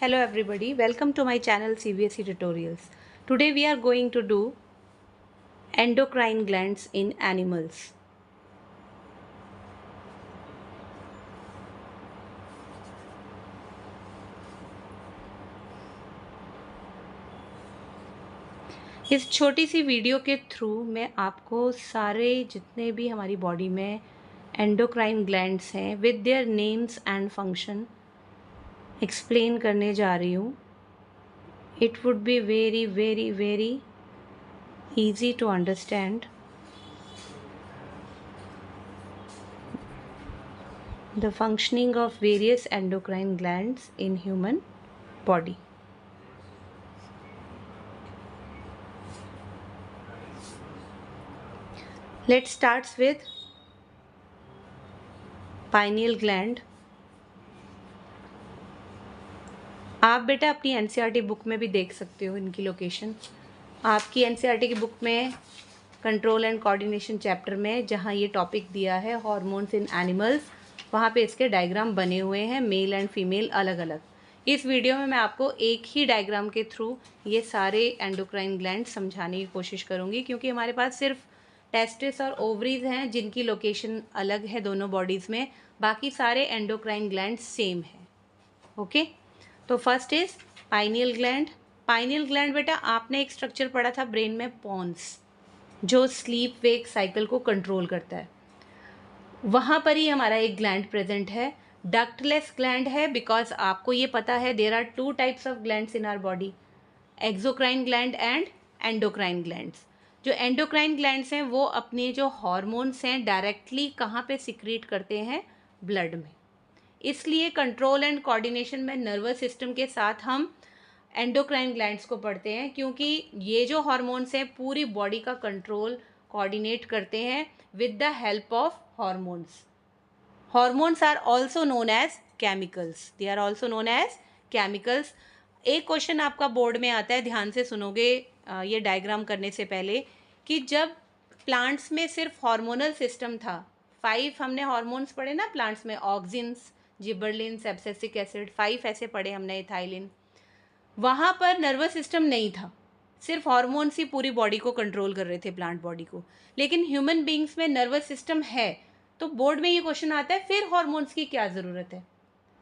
Hello everybody, welcome to my channel CBSE Tutorials. Today we are going to do endocrine glands in animals. इस छोटी सी video के through मैं आपको सारे जितने भी हमारी बॉडी में एंडोक्राइन ग्लैंड्स हैं with their names and function explain करने जा रही हूँ. It would be very very very easy to understand the functioning of various endocrine glands in human body. Let's start with pineal gland. आप बेटा अपनी NCERT book में भी देख सकते हो इनकी लोकेशन. आपकी एनसीईआरटी की बुक में कंट्रोल एंड कोऑर्डिनेशन चैप्टर में जहाँ ये टॉपिक दिया है हार्मोन्स इन एनिमल्स, वहाँ पे इसके डायग्राम बने हुए हैं मेल एंड फीमेल अलग अलग. इस वीडियो में मैं आपको एक ही डायग्राम के थ्रू ये सारे एंडोक्राइन ग्लैंड समझाने की कोशिश करूँगी, क्योंकि हमारे पास सिर्फ टेस्टिस और ओवरीज हैं जिनकी लोकेशन अलग है दोनों बॉडीज़ में. बाकी सारे एंडोक्राइन ग्लैंड सेम है. ओके, तो first is pineal gland. Pineal gland बेटा आपने एक स्ट्रक्चर पढ़ा था ब्रेन में, पॉन्स, जो स्लीप वेक साइकिल को कंट्रोल करता है. वहाँ पर ही हमारा एक ग्लैंड प्रेजेंट है. डक्टलेस ग्लैंड है बिकॉज आपको ये पता है there are two types of glands in our body, exocrine gland and endocrine glands. जो एंडोक्राइन ग्लैंड्स हैं वो अपने जो हॉर्मोन्स हैं डायरेक्टली कहाँ पे सिक्रीट करते हैं, ब्लड में. इसलिए कंट्रोल एंड कोऑर्डिनेशन में नर्वस सिस्टम के साथ हम एंडोक्राइन ग्लैंड्स को पढ़ते हैं, क्योंकि ये जो हार्मोन्स हैं पूरी बॉडी का कंट्रोल कोऑर्डिनेट करते हैं with the help of hormones. Hormones are also known as chemicals. They are also known as chemicals. एक क्वेश्चन आपका बोर्ड में आता है, ध्यान से सुनोगे ये डायग्राम करने से पहले, कि जब प्लांट्स में सिर्फ हार्मोनल सिस्टम था, 5 हमने हार्मोन्स पढ़े ना प्लांट्स में, ऑक्सिन्स, जिबरलिन, एब्सिसिक एसिड, 5 ऐसे पढ़े हमने, इथाइलिन. वहाँ पर नर्वस सिस्टम नहीं था, सिर्फ हार्मोन्स ही पूरी बॉडी को कंट्रोल कर रहे थे, प्लांट बॉडी को. लेकिन ह्यूमन बींग्स में नर्वस सिस्टम है. तो बोर्ड में ये क्वेश्चन आता है फिर हार्मोन्स की क्या ज़रूरत है.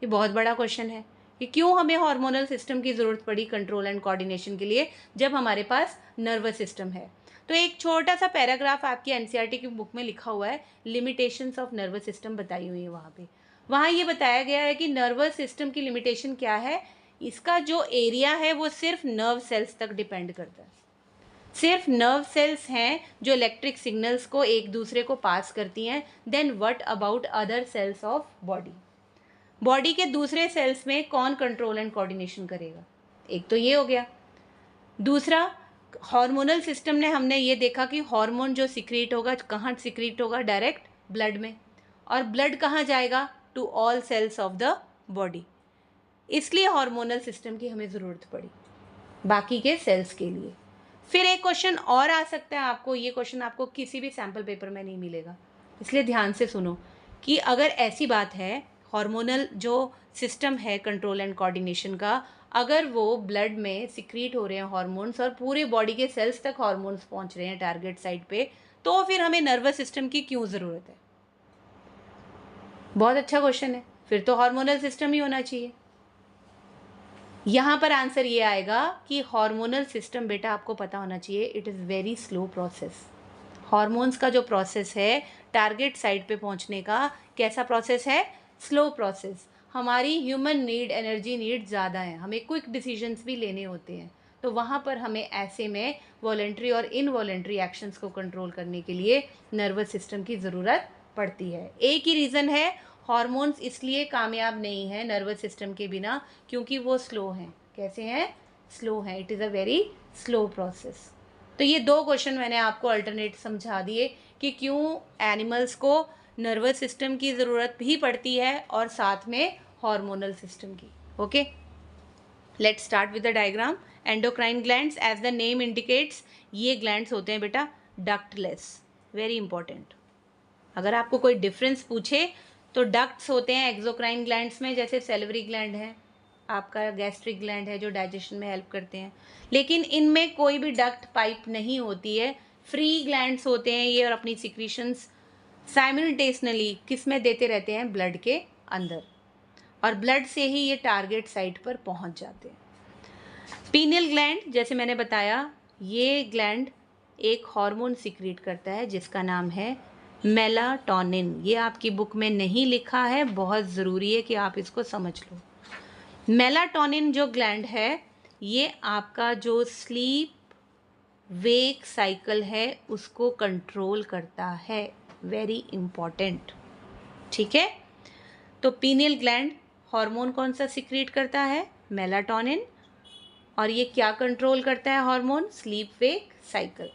ये बहुत बड़ा क्वेश्चन है कि क्यों हमें हार्मोनल सिस्टम की ज़रूरत पड़ी कंट्रोल एंड कोऑर्डिनेशन के लिए जब हमारे पास नर्वस सिस्टम है. तो एक छोटा सा पैराग्राफ आपकी एनसीईआरटी की बुक में लिखा हुआ है, लिमिटेशंस ऑफ नर्वस सिस्टम बताई हुई है वहाँ पे. वहाँ ये बताया गया है कि नर्वस सिस्टम की लिमिटेशन क्या है. इसका जो एरिया है वो सिर्फ नर्व सेल्स तक डिपेंड करता है. सिर्फ नर्व सेल्स हैं जो इलेक्ट्रिक सिग्नल्स को एक दूसरे को पास करती हैं. Then what about other cells of body. Body के दूसरे सेल्स में कौन कंट्रोल एंड कोऑर्डिनेशन करेगा. एक तो ये हो गया. दूसरा, हार्मोनल सिस्टम ने हमने ये देखा कि हार्मोन जो सिक्रीट होगा कहाँ सिक्रीट होगा, डायरेक्ट ब्लड में. और ब्लड कहाँ जाएगा, to all cells of the body. इसलिए हार्मोनल सिस्टम की हमें ज़रूरत पड़ी बाकी के सेल्स के लिए. फिर एक क्वेश्चन और आ सकता है आपको, ये क्वेश्चन आपको किसी भी सैम्पल पेपर में नहीं मिलेगा, इसलिए ध्यान से सुनो कि अगर ऐसी बात है हार्मोनल जो सिस्टम है कंट्रोल एंड कोऑर्डिनेशन का, अगर वो ब्लड में सिक्रीट हो रहे हैं हार्मोन्स और पूरी बॉडी के सेल्स तक हार्मोन्स पहुंच रहे हैं टारगेट साइट पे, तो फिर हमें नर्वस सिस्टम की क्यों ज़रूरत है. बहुत अच्छा क्वेश्चन है. फिर तो हार्मोनल सिस्टम ही होना चाहिए. यहाँ पर आंसर ये आएगा कि हार्मोनल सिस्टम बेटा आपको पता होना चाहिए, it is very slow process. Hormones का जो प्रोसेस है टारगेट साइट पे पहुँचने का, कैसा प्रोसेस है, स्लो प्रोसेस. हमारी ह्यूमन नीड, एनर्जी नीड ज़्यादा है, हमें क्विक डिसीजंस भी लेने होते हैं. तो वहाँ पर हमें ऐसे में वॉलेंट्री और इनवॉलेंट्री एक्शंस को कंट्रोल करने के लिए नर्वस सिस्टम की ज़रूरत पड़ती है. एक ही रीज़न है, हार्मोन्स इसलिए कामयाब नहीं है नर्वस सिस्टम के बिना, क्योंकि वो स्लो हैं. कैसे हैं, स्लो हैं. It is a very slow process. तो ये 2 क्वेश्चन मैंने आपको अल्टरनेट समझा दिए कि क्यों एनिमल्स को नर्वस सिस्टम की ज़रूरत भी पड़ती है और साथ में हार्मोनल सिस्टम की. Okay, let's start with the diagram. Endocrine glands, as the name indicates, ये ग्लैंड्स होते हैं बेटा डक्टलेस. Very important. अगर आपको कोई डिफरेंस पूछे तो डक्ट्स होते हैं एक्सोक्राइन ग्लैंड्स में, जैसे सेलिवरी ग्लैंड है, आपका गैस्ट्रिक ग्लैंड है जो डाइजेशन में हेल्प करते हैं, लेकिन इनमें कोई भी डक्ट पाइप नहीं होती है, फ्री ग्लैंड्स होते हैं ये और अपनी सिक्रीशंस साइमल्टेनियसली किस में देते रहते हैं, ब्लड के अंदर, और ब्लड से ही ये टारगेट साइट पर पहुंच जाते हैं। पीनियल ग्लैंड जैसे मैंने बताया, ये ग्लैंड एक हार्मोन सिक्रीट करता है जिसका नाम है मेलाटोनिन। ये आपकी बुक में नहीं लिखा है, बहुत ज़रूरी है कि आप इसको समझ लो। मेलाटोनिन जो ग्लैंड है ये आपका जो स्लीप वेक साइकिल है उसको कंट्रोल करता है, वेरी इम्पॉर्टेंट। ठीक है, तो पीनियल ग्लैंड हार्मोन कौन सा सिक्रीट करता है, मेलाटोनिन, और ये क्या कंट्रोल करता है हार्मोन, स्लीप वेक साइकिल।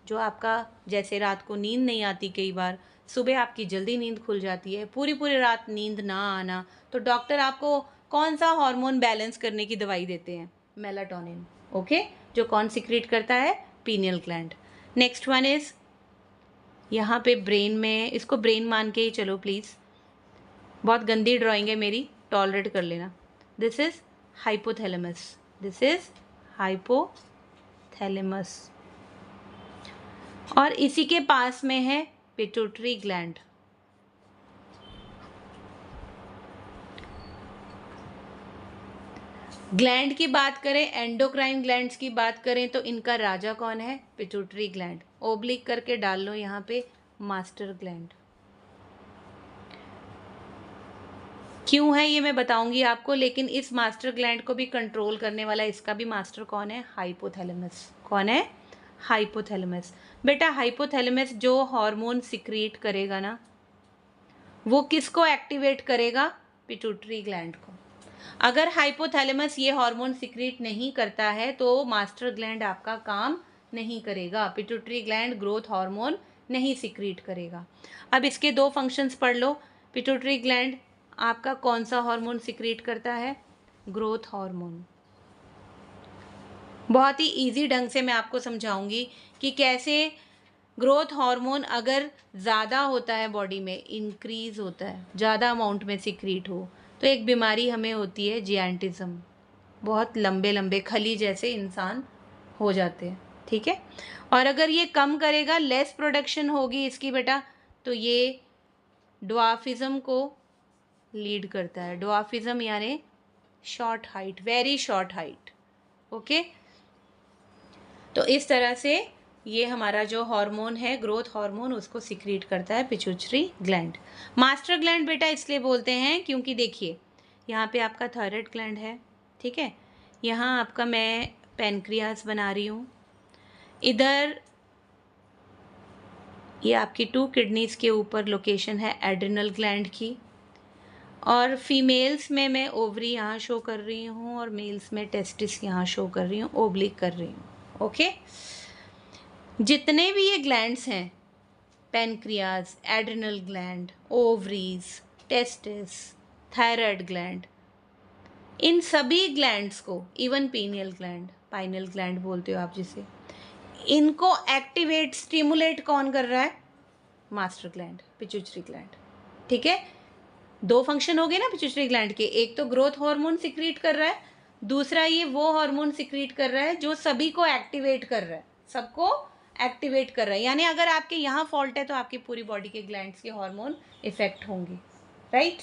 जो आपका जैसे रात को नींद नहीं आती, कई बार सुबह आपकी जल्दी नींद खुल जाती है, पूरी पूरी रात नींद ना आना, तो डॉक्टर आपको कौन सा हार्मोन बैलेंस करने की दवाई देते हैं, मेलाटोनिन। ओके, जो कौन सिक्रीट करता है, pineal gland. Next one is यहाँ पे ब्रेन में, इसको ब्रेन मान के ही चलो प्लीज़, बहुत गंदी ड्राइंग है मेरी, टॉलरेट कर लेना। This is hypothalamus, this is hypothalamus, और इसी के पास में है पिट्यूटरी ग्लैंड। ग्लैंड की बात करें, एंडोक्राइन ग्लैंड्स की बात करें, तो इनका राजा कौन है, पिट्यूटरी ग्लैंड। ओब्लिक करके डाल लो यहाँ पे मास्टर ग्लैंड। क्यों है ये मैं बताऊंगी आपको, लेकिन इस मास्टर ग्लैंड को भी कंट्रोल करने वाला इसका भी मास्टर कौन है, हाइपोथैलेमस। कौन है, हाइपोथैलेमस। बेटा हाइपोथैलेमस जो हार्मोन सिक्रीट करेगा ना, वो किसको एक्टिवेट करेगा, पिट्यूटरी ग्लैंड को। अगर हाइपोथैलेमस ये हार्मोन सिक्रीट नहीं करता है तो मास्टर ग्लैंड आपका काम नहीं करेगा, पिट्यूटरी ग्लैंड ग्रोथ हार्मोन नहीं सिक्रीट करेगा। अब इसके दो फंक्शंस पढ़ लो। पिट्यूटरी ग्लैंड आपका कौन सा हार्मोन सिक्रीट करता है, ग्रोथ हार्मोन। बहुत ही इजी ढंग से मैं आपको समझाऊंगी कि कैसे ग्रोथ हार्मोन अगर ज़्यादा होता है बॉडी में, इंक्रीज होता है, ज़्यादा अमाउंट में सिक्रीट हो, तो एक बीमारी हमें होती है जियांटिज्म, बहुत लंबे लंबे खली जैसे इंसान हो जाते हैं। ठीक है, और अगर ये कम करेगा, लेस प्रोडक्शन होगी इसकी बेटा, तो ये ड्वार्फिज्म को लीड करता है। ड्वार्फिज्म यानी short height, very short height. Okay, तो इस तरह से ये हमारा जो हार्मोन है ग्रोथ हार्मोन, उसको सिक्रीट करता है पिट्यूटरी ग्लैंड। मास्टर ग्लैंड बेटा इसलिए बोलते हैं क्योंकि देखिए यहाँ पे आपका थायराइड ग्लैंड है, ठीक है, यहाँ आपका मैं पैनक्रियास बना रही हूँ, इधर ये आपकी 2 किडनीज के ऊपर लोकेशन है एड्रिनल ग्लैंड की, और फीमेल्स में मैं ओवरी यहाँ शो कर रही हूँ और मेल्स में टेस्टिस यहाँ शो कर रही हूँ, ओब्लिक कर रही हूँ। ओके, जितने भी ये ग्लैंड्स हैं, pancreas, adrenal gland, ovaries, testes, thyroid gland, इन सभी ग्लैंड्स को, even pineal gland, pineal gland बोलते हो आप जिसे, इनको एक्टिवेट स्टिमुलेट कौन कर रहा है, मास्टर ग्लैंड, पिट्यूटरी ग्लैंड। ठीक है, दो फंक्शन हो गए ना पिट्यूटरी ग्लैंड के, एक तो ग्रोथ हार्मोन सिक्रीट कर रहा है, दूसरा ये वो हार्मोन सिक्रीट कर रहा है जो सभी को एक्टिवेट कर रहा है, सबको एक्टिवेट कर रहा है। यानी अगर आपके यहाँ फॉल्ट है तो आपकी पूरी बॉडी के ग्लैंड्स के हार्मोन इफेक्ट होंगे, राइट।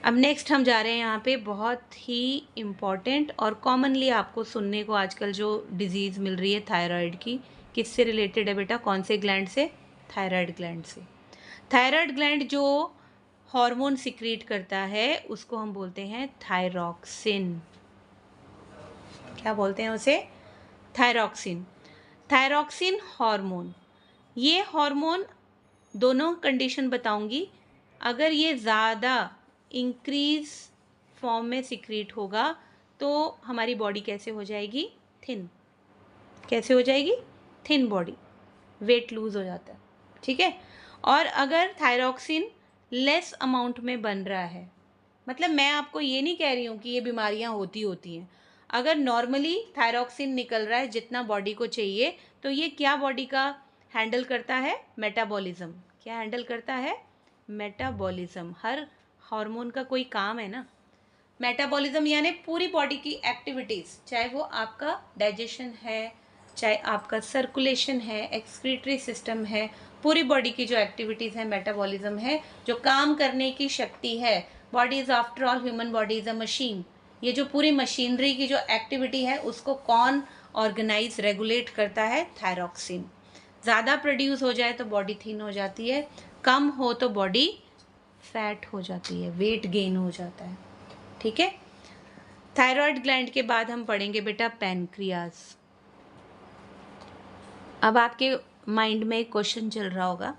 अब नेक्स्ट हम जा रहे हैं यहाँ पे बहुत ही इम्पॉर्टेंट और कॉमनली आपको सुनने को आजकल जो डिजीज़ मिल रही है थायराइड की, किससे रिलेटेड है बेटा, कौन से ग्लैंड से, थायराइड ग्लैंड से। थायराइड ग्लैंड जो हार्मोन सिक्रीट करता है उसको हम बोलते हैं थायरॉक्सिन। क्या बोलते हैं उसे, थायरॉक्सिन। थायरॉक्सिन हार्मोन, ये हार्मोन दोनों कंडीशन बताऊंगी, अगर ये ज़्यादा इंक्रीज फॉर्म में सिक्रीट होगा तो हमारी बॉडी कैसे हो जाएगी, थिन। कैसे हो जाएगी, थिन बॉडी, वेट लूज हो जाता है। ठीक है, और अगर थायरॉक्सिन लेस अमाउंट में बन रहा है, मतलब मैं आपको ये नहीं कह रही हूँ कि ये बीमारियाँ होती हैं, अगर नॉर्मली थायरॉक्सिन निकल रहा है जितना बॉडी को चाहिए, तो ये क्या बॉडी का हैंडल करता है, मेटाबॉलिज्म। क्या हैंडल करता है, मेटाबॉलिज्म। हर हार्मोन का कोई काम है ना, मेटाबॉलिज्म यानी पूरी बॉडी की एक्टिविटीज़, चाहे वो आपका डाइजेशन है, चाहे आपका सर्कुलेशन है, एक्सक्रीटरी सिस्टम है, पूरी बॉडी की जो एक्टिविटीज़ है मेटाबॉलिज्म है, जो काम करने की शक्ति है। Body is after all, human body is a machine. ये जो पूरी मशीनरी की जो एक्टिविटी है उसको कौन ऑर्गेनाइज रेगुलेट करता है? थायरॉक्सिन। ज़्यादा प्रोड्यूस हो जाए तो बॉडी थिन हो जाती है, कम हो तो बॉडी फैट हो जाती है, वेट गेन हो जाता है। ठीक है। थायराइड ग्लैंड के बाद हम पढ़ेंगे बेटा पैनक्रियाज। अब आपके माइंड में एक क्वेश्चन चल रहा होगा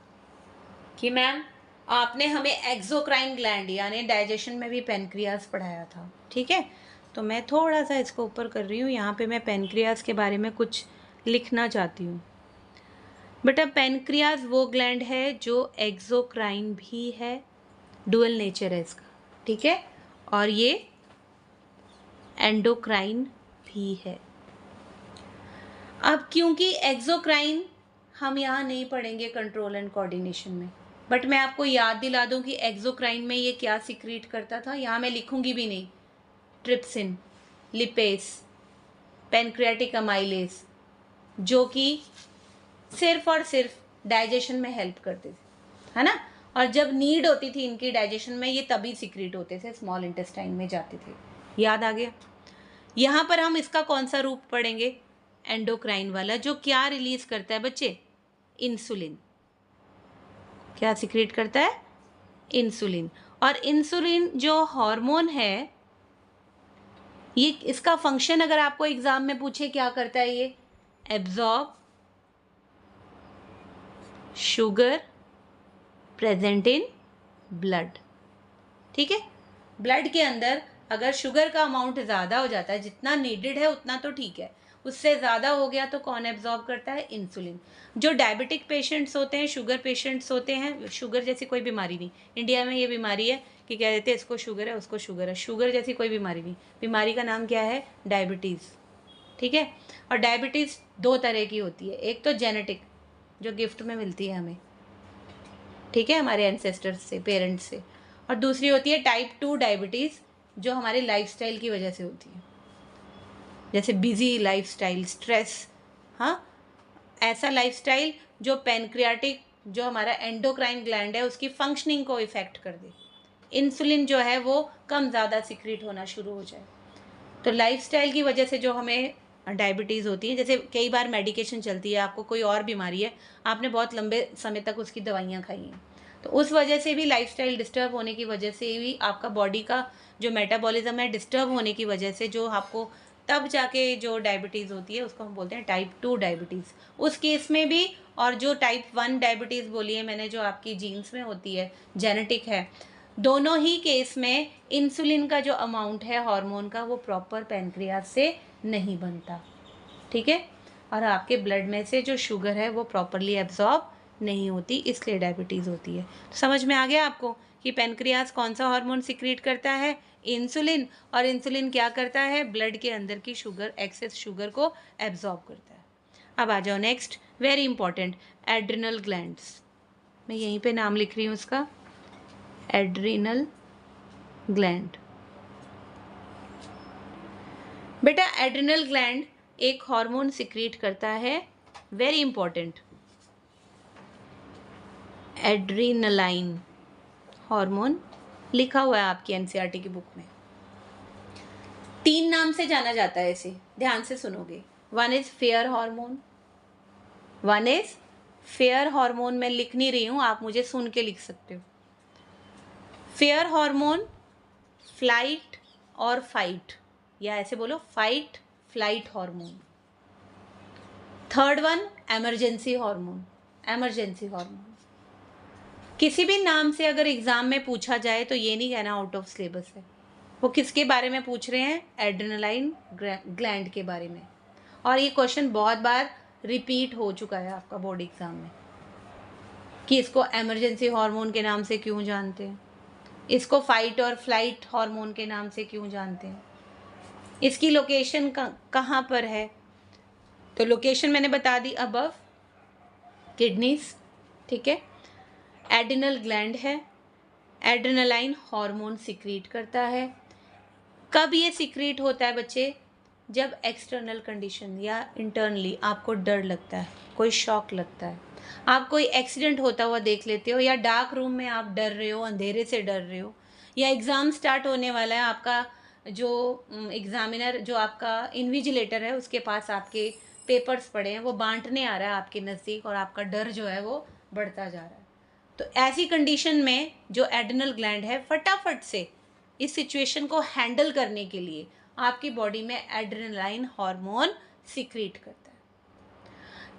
कि मैम आपने हमें एक्सोक्राइन ग्लैंड यानी डाइजेशन में भी पैनक्रियाज पढ़ाया था। ठीक है, तो मैं थोड़ा सा इसको ऊपर कर रही हूँ, यहाँ पे मैं पैनक्रियाज के बारे में कुछ लिखना चाहती हूँ। बेटा पैनक्रियाज वो ग्लैंड है जो एक्सोक्राइन भी है, डुअल नेचर है इसका। ठीक है, और ये एंडोक्राइन भी है। अब क्योंकि एक्सोक्राइन हम यहाँ नहीं पढ़ेंगे कंट्रोल एंड कोऑर्डिनेशन में, बट मैं आपको याद दिला दूं कि एक्सोक्राइन में ये क्या सीक्रेट करता था। यहाँ मैं लिखूंगी भी नहीं, ट्रिप्सिन, लिपेस, पैनक्रियाटिक अमाइलेस, जो कि सिर्फ और सिर्फ डाइजेशन में हेल्प करते थे, है ना। और जब नीड होती थी इनकी डाइजेशन में, ये तभी सीक्रेट होते थे, स्मॉल इंटेस्टाइन में जाते थे। याद आ गया। यहाँ पर हम इसका कौन सा रूप पढ़ेंगे? एंडोक्राइन वाला, जो क्या रिलीज करता है बच्चे? इंसुलिन। क्या सीक्रेट करता है? इंसुलिन। और इंसुलिन जो हार्मोन है, ये इसका फंक्शन अगर आपको एग्जाम में पूछे क्या करता है, ये absorb sugar present in blood. ठीक है, ब्लड के अंदर अगर शुगर का अमाउंट ज़्यादा हो जाता है, जितना नीडेड है उतना तो ठीक है, उससे ज़्यादा हो गया तो कौन एब्जॉर्ब करता है? इंसुलिन। जो डायबिटिक पेशेंट्स होते हैं, शुगर पेशेंट्स होते हैं, शुगर जैसी कोई बीमारी नहीं, इंडिया में ये बीमारी है कि कह देते हैं इसको शुगर है, उसको शुगर है, शुगर जैसी कोई बीमारी नहीं, बीमारी का नाम क्या है? डायबिटीज़। ठीक है, और डायबिटीज़ दो तरह की होती है, एक तो जेनेटिक जो गिफ्ट में मिलती है हमें, ठीक है, हमारे एंसेस्टर्स से, पेरेंट्स से, और दूसरी होती है टाइप 2 डायबिटीज़ जो हमारे लाइफस्टाइल की वजह से होती है, जैसे बिजी लाइफस्टाइल, स्ट्रेस। हाँ, ऐसा लाइफस्टाइल जो पैनक्रियाटिक, जो हमारा एंडोक्राइन ग्लैंड है, उसकी फंक्शनिंग को इफेक्ट कर दे, इंसुलिन जो है वो कम ज़्यादा सिक्रीट होना शुरू हो जाए। तो लाइफस्टाइल की वजह से जो हमें डायबिटीज़ होती है, जैसे कई बार मेडिकेशन चलती है, आपको कोई और बीमारी है, आपने बहुत लंबे समय तक उसकी दवाइयाँ खाई हैं, तो उस वजह से भी, लाइफस्टाइल डिस्टर्ब होने की वजह से भी, आपका बॉडी का जो मेटाबॉलिज्म है डिस्टर्ब होने की वजह से, जो आपको तब जाके जो डायबिटीज़ होती है उसको हम बोलते हैं टाइप 2 डायबिटीज़। उस केस में भी, और जो टाइप 1 डायबिटीज़ बोली है मैंने, जो आपकी जीन्स में होती है, जेनेटिक है, दोनों ही केस में इंसुलिन का जो अमाउंट है हार्मोन का, वो प्रॉपर पैनक्रियाज से नहीं बनता। ठीक है, और आपके ब्लड में से जो शुगर है वो प्रॉपरली एब्जॉर्ब नहीं होती, इसलिए डायबिटीज़ होती है। तो समझ में आ गया आपको कि पैनक्रियाज कौन सा हार्मोन सिक्रीट करता है? इंसुलिन। और इंसुलिन क्या करता है? ब्लड के अंदर की शुगर, एक्सेस शुगर को एब्जॉर्ब करता है। अब आ जाओ next, very important, adrenal glands. मैं यहीं पे नाम लिख रही हूँ उसका, एड्रिनल ग्लैंड। बेटा एड्रिनल ग्लैंड एक हार्मोन सिक्रीट करता है, वेरी इंपॉर्टेंट, एड्रीनलाइन हार्मोन, लिखा हुआ है आपकी एनसीईआरटी की बुक में। 3 नाम से जाना जाता है इसे, ध्यान से सुनोगे। One is fair hormone, one is fair hormone, मैं लिख नहीं रही हूँ, आप मुझे सुन के लिख सकते हो। फेयर हार्मोन फ्लाइट और फाइट, या ऐसे बोलो fight flight hormone. Third one emergency hormone, emergency hormone. किसी भी नाम से अगर एग्जाम में पूछा जाए तो ये नहीं कहना आउट ऑफ सिलेबस है। वो किसके बारे में पूछ रहे हैं? एड्रेनालाइन ग्लैंड के बारे में। और ये क्वेश्चन बहुत बार रिपीट हो चुका है आपका बोर्ड एग्जाम में कि इसको एमरजेंसी हार्मोन के नाम से क्यों जानते हैं, इसको फाइट और फ्लाइट हार्मोन के नाम से क्यों जानते हैं, इसकी लोकेशन कहाँ पर है। तो लोकेशन मैंने बता दी अबव, किडनीज। ठीक है, एड्रिनल ग्लैंड है, एड्रेनालाइन हार्मोन सिक्रीट करता है, कब ये सीक्रेट होता है बच्चे? जब एक्सटर्नल कंडीशन या इंटरनली आपको डर लगता है, कोई शॉक लगता है, आप कोई एक्सीडेंट होता हुआ देख लेते हो, या डार्क रूम में आप डर रहे हो, अंधेरे से डर रहे हो, या एग्ज़ाम स्टार्ट होने वाला है, आपका जो एग्ज़ामिनर जो आपका इन्विजिलेटर है उसके पास आपके पेपर्स पड़े हैं, वो बांटने आ रहा है आपके नज़दीक, और आपका डर जो है वो बढ़ता जा रहा है। तो ऐसी कंडीशन में जो एड्रिनल ग्लैंड है फटाफट से इस सिचुएशन को हैंडल करने के लिए आपकी बॉडी में एड्रेनलाइन हार्मोन सीक्रेट करता है,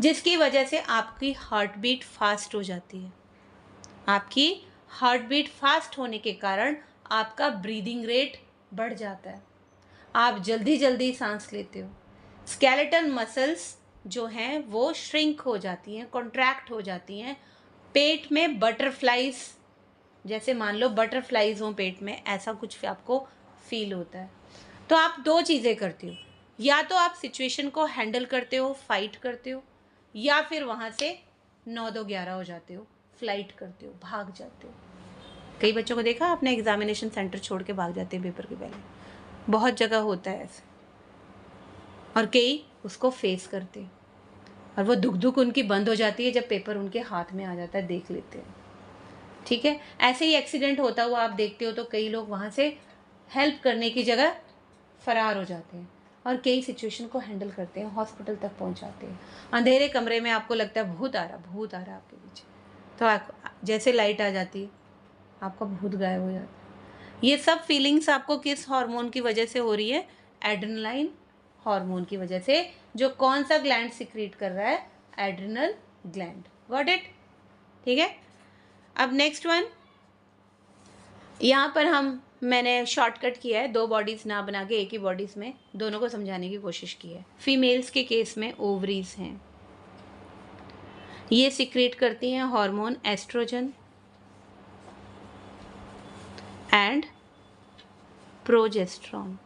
जिसकी वजह से आपकी हार्ट बीट फास्ट हो जाती है। आपकी हार्ट बीट फास्ट होने के कारण आपका ब्रीदिंग रेट बढ़ जाता है, आप जल्दी जल्दी सांस लेते हो, स्केलेटल मसल्स जो हैं वो श्रिंक हो जाती हैं, कॉन्ट्रैक्ट हो जाती हैं, पेट में बटरफ्लाइज, जैसे मान लो बटरफ्लाइज हों पेट में, ऐसा कुछ आपको फील होता है। तो आप दो चीज़ें करते हो, या तो आप सिचुएशन को हैंडल करते हो, फाइट करते हो, या फिर वहाँ से 9-2-11 हो जाते हो, फ्लाइट करते हो, भाग जाते हो। कई बच्चों को देखा आपने एग्जामिनेशन सेंटर छोड़ के भाग जाते हैं पेपर के पहले, बहुत जगह होता है ऐसे, और कई उसको फेस करते हैं, और वो दुख उनकी बंद हो जाती है जब पेपर उनके हाथ में आ जाता है, देख लेते हैं। ठीक है, ऐसे ही एक्सीडेंट होता हुआ आप देखते हो तो कई लोग वहाँ से हेल्प करने की जगह फरार हो जाते हैं, और कई सिचुएशन को हैंडल करते हैं, हॉस्पिटल तक पहुँचाते हैं। अंधेरे कमरे में आपको लगता है भूत आ रहा आपके पीछे, तो आप जैसे लाइट आ जाती है आपका भूत गायब हो जाता है। ये सब फीलिंग्स आपको किस हार्मोन की वजह से हो रही है? एड्रेनलाइन हार्मोन की वजह से, जो कौन सा ग्लैंड सीक्रेट कर रहा है? Adrenal gland. Got it? ठीक है, अब नेक्स्ट वन, यहाँ पर मैंने शॉर्टकट किया है, दो बॉडीज़ ना बना के एक ही बॉडीज़ में दोनों को समझाने की कोशिश की है। फीमेल्स के केस में ओवरीज हैं, ये सीक्रेट करती हैं हार्मोन एस्ट्रोजन एंड प्रोजेस्ट्रॉन।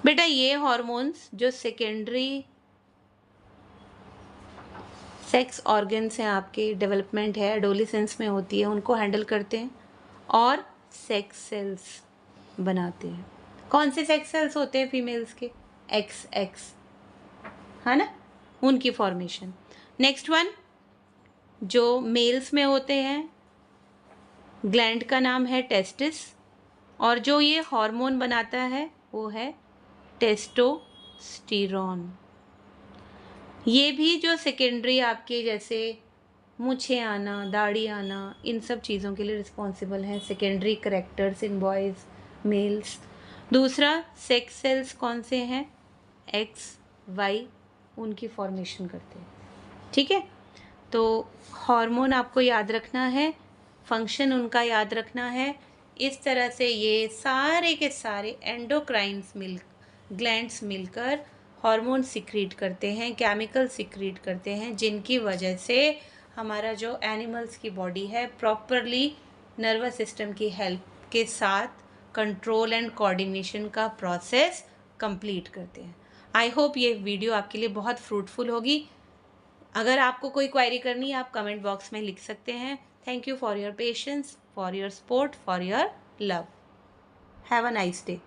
बेटा ये हार्मोन्स जो सेकेंडरी सेक्स ऑर्गन्स हैं, आपके डेवलपमेंट है, एडोलेसेंस में होती है, उनको हैंडल करते हैं और सेक्स सेल्स बनाते हैं। कौन से सेक्स सेल्स होते हैं फीमेल्स के? XX, है ना, उनकी फॉर्मेशन। नेक्स्ट वन, जो मेल्स में होते हैं, ग्लैंड का नाम है टेस्टिस, और जो ये हार्मोन बनाता है वो है टेस्टोस्टेरोन। ये भी जो सेकेंडरी आपके जैसे मूछें आना, दाढ़ी आना, इन सब चीज़ों के लिए रिस्पॉन्सिबल हैं secondary characters in boys, males. दूसरा, सेक्स सेल्स कौन से हैं? XY, उनकी फॉर्मेशन करते हैं। ठीक है, तो हार्मोन आपको याद रखना है, फंक्शन उनका याद रखना है। इस तरह से ये सारे के सारे एंडोक्राइन्स ग्लैंड्स मिलकर हार्मोन सीक्रेट करते हैं, केमिकल सीक्रेट करते हैं, जिनकी वजह से हमारा जो एनिमल्स की बॉडी है प्रॉपरली नर्वस सिस्टम की हेल्प के साथ कंट्रोल एंड कोऑर्डिनेशन का प्रोसेस कंप्लीट करते हैं। आई होप ये वीडियो आपके लिए बहुत फ्रूटफुल होगी। अगर आपको कोई क्वेरी करनी है आप कमेंट बॉक्स में लिख सकते हैं। Thank you for your patience, for your support, for your love. Have a nice day.